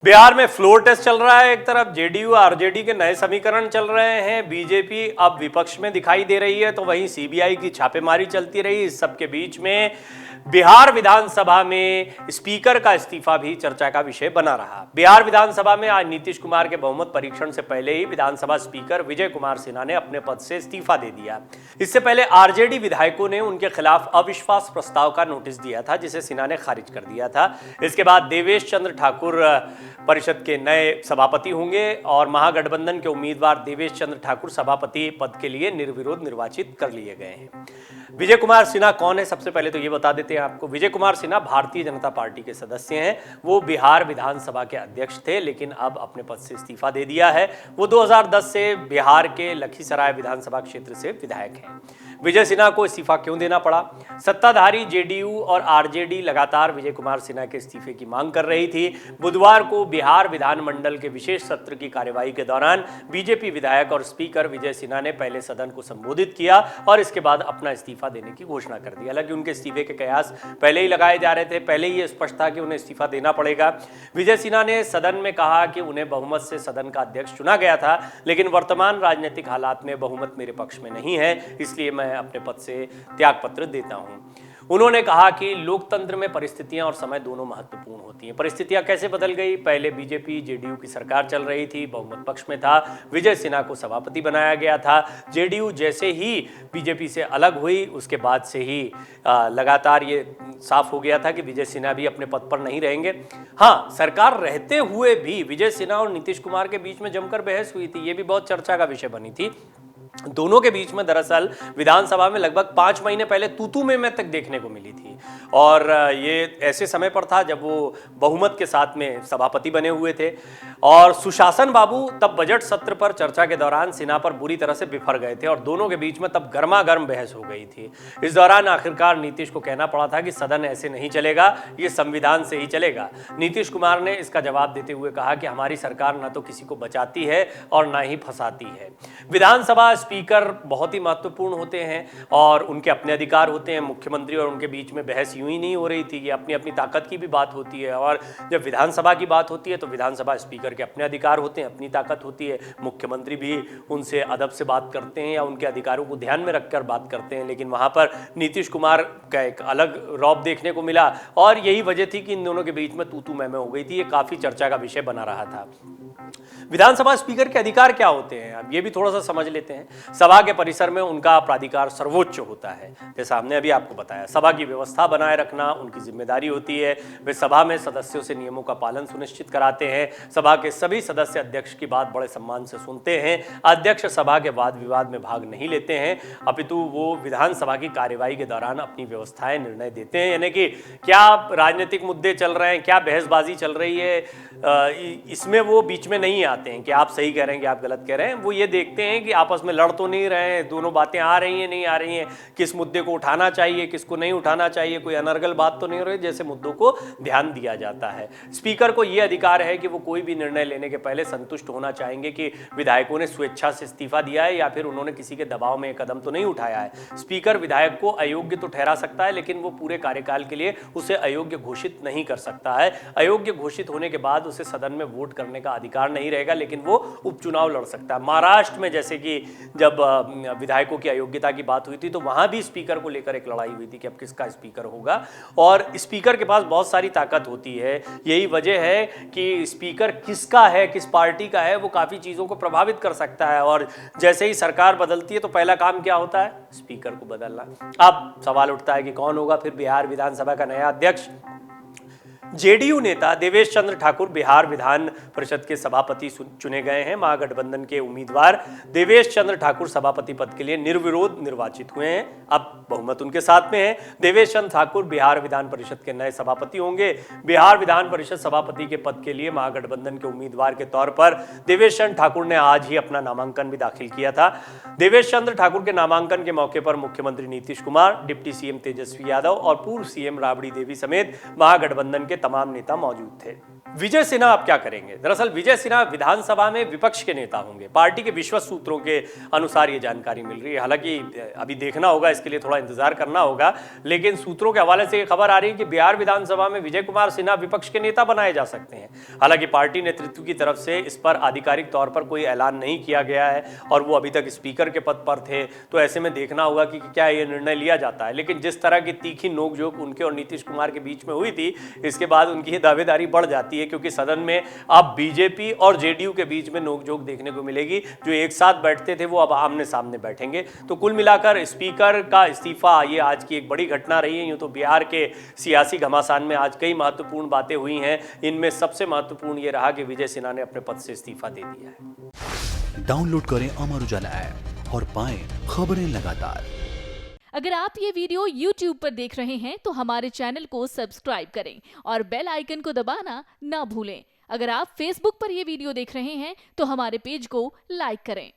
बिहार में floor test चल रहा है। एक तरफ जेडीयू आरजेडी के नए समीकरण चल रहे हैं, बीजेपी अब विपक्ष में दिखाई दे रही है, तो वहीं सीबीआई की छापेमारी चलती रही। इस सब के बीच में बिहार विधानसभा में स्पीकर का इस्तीफा भी चर्चा का विषय बना रहा। बिहार विधानसभा में आज नीतीश कुमार के बहुमत परीक्षण से पहले ही विधानसभा स्पीकर विजय कुमार सिन्हा ने अपने पद से इस्तीफा दे दिया। इससे पहले आरजेडी विधायकों ने उनके खिलाफ अविश्वास प्रस्ताव का नोटिस दिया था, जिसे सिन्हा ने खारिज कर दिया था। इसके बाद देवेश चंद्र ठाकुर परिषद के नए सभापति होंगे और महागठबंधन के उम्मीदवार देवेश चंद्र ठाकुर सभापति पद के लिए निर्विरोध निर्वाचित कर लिए गए हैं। विजय कुमार सिन्हा कौन है, सबसे पहले तो ये बता देते हैं आपको। विजय कुमार सिन्हा भारतीय जनता पार्टी के सदस्य हैं। वो बिहार विधानसभा के अध्यक्ष थे, लेकिन अब अपने पद से इस्तीफा दे दिया है। वो 2010 से बिहार के लखीसराय विधानसभा क्षेत्र से विधायक हैं। विजय सिन्हा को इस्तीफा क्यों देना पड़ा? सत्ताधारी जेडीयू और आरजेडी लगातार विजय कुमार सिन्हा के इस्तीफे की मांग कर रही थी। बुधवार को बिहार विधानमंडल के विशेष सत्र की कार्यवाही के दौरान बीजेपी विधायक और स्पीकर विजय सिन्हा ने पहले सदन को संबोधित किया और इसके बाद अपना इस्तीफा देने की घोषणा कर दी। हालांकि उनके इस्तीफे के कयास पहले ही लगाए जा रहे थे, पहले ही ये स्पष्ट था कि उन्हें इस्तीफा देना पड़ेगा। विजय सिन्हा ने सदन में कहा कि उन्हें बहुमत से सदन का अध्यक्ष चुना गया था, लेकिन वर्तमान राजनीतिक हालात में बहुमत मेरे पक्ष में नहीं है, इसलिए मैं अपने पद से त्यागपत्र देता हूं। उन्होंने कहा कि लोकतंत्र में परिस्थितियां और समय दोनों महत्वपूर्ण होती हैं। परिस्थितियां कैसे बदल गई? पहले बीजेपी जेडीयू की सरकार चल रही थी, बहुमत पक्ष में था, विजय सिन्हा को सभापति बनाया गया था। जेडीयू जैसे ही बीजेपी से अलग हुई, उसके बाद से ही लगातार ये साफ हो गया था कि विजय सिन्हा भी अपने पद पर नहीं रहेंगे। हाँ, सरकार रहते हुए भी विजय सिन्हा और नीतीश कुमार के बीच में जमकर बहस हुई थी। ये भी बहुत चर्चा का विषय बनी थी। दोनों के बीच में दरअसल विधानसभा में लगभग 5 महीने पहले तू में तक देखने को मिली थी, और ये ऐसे समय पर था जब वो बहुमत के साथ में सभापति बने हुए थे। और सुशासन बाबू तब बजट सत्र पर चर्चा के दौरान सिन्हा पर बुरी तरह से बिफर गए थे और दोनों के बीच में तब गर्मा गर्म बहस हो गई थी। इस दौरान आखिरकार नीतीश को कहना पड़ा था कि सदन ऐसे नहीं चलेगा, ये संविधान से ही चलेगा। नीतीश कुमार ने इसका जवाब देते हुए कहा कि हमारी सरकार न तो किसी को बचाती है और ना ही फंसाती है। विधानसभा स्पीकर बहुत ही महत्वपूर्ण होते हैं और उनके अपने अधिकार होते हैं। मुख्यमंत्री और उनके बीच में बहस यूं ही नहीं हो रही थी, ये अपनी अपनी ताकत की भी बात होती है। और जब विधानसभा की बात होती है तो विधानसभा स्पीकर के अपने अधिकार होते हैं, अपनी ताकत होती है। मुख्यमंत्री भी उनसे अदब से बात करते हैं या उनके अधिकारों को ध्यान में रखकर बात करते हैं, लेकिन वहां पर नीतीश कुमार का एक अलग रौब देखने को मिला और यही वजह थी कि इन दोनों के बीच में तू मैं हो गई थी। ये काफी चर्चा का विषय बना रहा था। विधानसभा स्पीकर के अधिकार क्या होते हैं, अब ये भी थोड़ा सा समझ लेते हैं। सभा के परिसर में उनका प्राधिकार सर्वोच्च होता है, जैसा हमने अभी आपको बताया। सभा की व्यवस्था बनाए रखना उनकी जिम्मेदारी होती है। वे सभा में सदस्यों से नियमों का पालन सुनिश्चित कराते हैं। सभा के सभी सदस्य अध्यक्ष की बात बड़े सम्मान से सुनते हैं। अध्यक्ष सभा के वाद विवाद में भाग नहीं लेते हैं, अपितु वो विधानसभा की कार्यवाही के दौरान अपनी व्यवस्थाएं निर्णय देते हैं। यानी कि क्या राजनीतिक मुद्दे चल रहे हैं, क्या बहसबाजी चल रही है, इसमें वो बीच में नहीं आते हैं कि आप सही कह रहे हैं कि आप गलत कह रहे हैं। वो ये देखते हैं कि आपस में लड़ तो नहीं रहे हैं, दोनों बातें आ रही हैं नहीं आ रही हैं, किस मुद्दे को उठाना चाहिए किसको नहीं उठाना चाहिए, कोई अनर्गल बात तो नहीं हो रही, जैसे मुद्दों को ध्यान दिया जाता है। स्पीकर को यह अधिकार है कि वो कोई भी निर्णय लेने के पहले संतुष्ट होना चाहेंगे कि विधायकों ने स्वेच्छा से इस्तीफा दिया है या फिर उन्होंने किसी के दबाव में कदम तो नहीं उठाया है। स्पीकर विधायक को अयोग्य तो ठहरा सकता है, लेकिन वो पूरे कार्यकाल के लिए उसे अयोग्य घोषित नहीं कर सकता है। अयोग्य घोषित होने के बाद उसे सदन में वोट करने का अधिकार नहीं रहेगा, लेकिन वो उपचुनाव लड़ सकता है। महाराष्ट्र में जैसे कि जब विधायकों की अयोग्यता की बात हुई थी तो वहां भी स्पीकर को लेकर एक लड़ाई हुई थी कि अब किसका स्पीकर होगा, और स्पीकर के पास बहुत सारी ताकत होती है। यही वजह है कि स्पीकर किसका है, किस पार्टी का है, वो काफी चीजों को प्रभावित कर सकता है। और जैसे ही सरकार बदलती है तो पहला काम क्या होता है? स्पीकर को बदलना। अब सवाल उठता है कि कौन होगा फिर बिहार विधानसभा का नया अध्यक्ष? जेडीयू नेता देवेश चंद्र ठाकुर बिहार विधान परिषद के सभापति चुने गए हैं। महागठबंधन के उम्मीदवार देवेश चंद्र ठाकुर सभापति पद के लिए निर्विरोध निर्वाचित हुए हैं। अब बहुमत उनके साथ में है। देवेश चंद्र ठाकुर बिहार विधान परिषद के नए सभापति होंगे। बिहार विधान परिषद सभापति के पद के लिए महागठबंधन के उम्मीदवार के तौर पर देवेश चंद्र ठाकुर ने आज ही अपना नामांकन भी दाखिल किया था। देवेश चंद्र ठाकुर के नामांकन के मौके पर मुख्यमंत्री नीतीश कुमार, डिप्टी सीएम तेजस्वी यादव और पूर्व सीएम राबड़ी देवी समेत महागठबंधन के तमाम नेता मौजूद थे। विजय सिन्हा अब क्या करेंगे? दरअसल विजय सिन्हा विधानसभा में विपक्ष के नेता होंगे। पार्टी के विश्वस्त सूत्रों के अनुसार ये जानकारी मिल रही है। हालांकि अभी देखना होगा, इसके लिए थोड़ा इंतजार करना होगा, लेकिन सूत्रों के हवाले से ये खबर आ रही है कि बिहार विधानसभा में विजय कुमार सिन्हा विपक्ष के नेता बनाए जा सकते हैं। हालांकि पार्टी नेतृत्व की तरफ से इस पर आधिकारिक तौर पर कोई ऐलान नहीं किया गया है और वो अभी तक स्पीकर के पद पर थे, तो ऐसे में देखना होगा कि क्या ये निर्णय लिया जाता है। लेकिन जिस तरह की तीखी नोकझोंक उनके और नीतीश कुमार के बीच में हुई थी, इसके बाद उनकी दावेदारी बढ़ जाती है, क्योंकि सदन में अब बीजेपी और जेडीयू के बीच में नोकझोंक देखने को मिलेगी। जो एक साथ बैठते थे वो अब आमने सामने बैठेंगे। तो कुल मिलाकर स्पीकर का इस्तीफा ये आज की एक बड़ी घटना रही है। यूं तो बिहार के सियासी घमासान में आज कई महत्वपूर्ण बातें हुई हैं। इनमें सबसे महत्वपूर्ण ये रहा कि विजय सिन्हा ने अपने पद से इस्तीफा दे दिया है। डाउनलोड करें अमर उजाला ऐप और पाएं खबरें लगातार। अगर आप ये वीडियो YouTube पर देख रहे हैं तो हमारे चैनल को सब्सक्राइब करें और बेल आइकन को दबाना ना भूलें। अगर आप Facebook पर ये वीडियो देख रहे हैं तो हमारे पेज को लाइक करें।